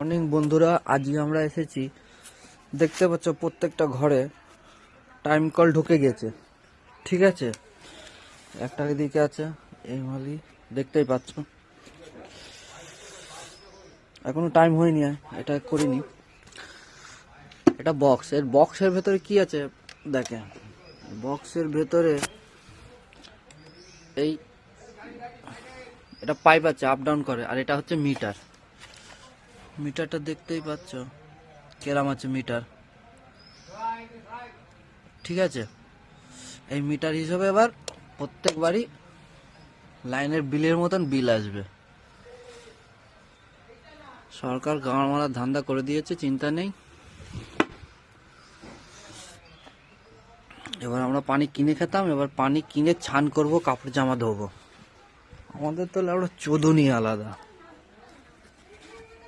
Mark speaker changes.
Speaker 1: Morning বন্ধুরা, আজকে আমরা এসেছি। দেখতে পাচ্ছ প্রত্যেকটা ঘরে টাইম কল ঢুকে গেছে। ঠিক আছে, একটা দিকে আছে এই মালি, দেখতেই পাচ্ছ। এখনো টাইম হয়নি, এটা করিনি। এটা বক্স, এর বক্সের ভেতরে কি আছে দেখেন। বক্সের ভেতরে এই এটা পাইপ আছে, আপ ডাউন করে। আর এটা হচ্ছে মিটার। মিটারটা দেখতেই পাচ্ছ কেরাম আছে মিটার। ঠিক আছে, এই মিটার হিসেবে এবার প্রত্যেকবারই লাইনের বিলের মতন বিল আসবে। সরকার গাঁড় মারার ধান্দা করে দিয়েছে, চিন্তা নেই। এবার আমরা পানি কিনে খেতাম, এবার পানি কিনে ছান করব, কাপড় জামা ধোবো। আমাদের তো একটা চোদনই আলাদা।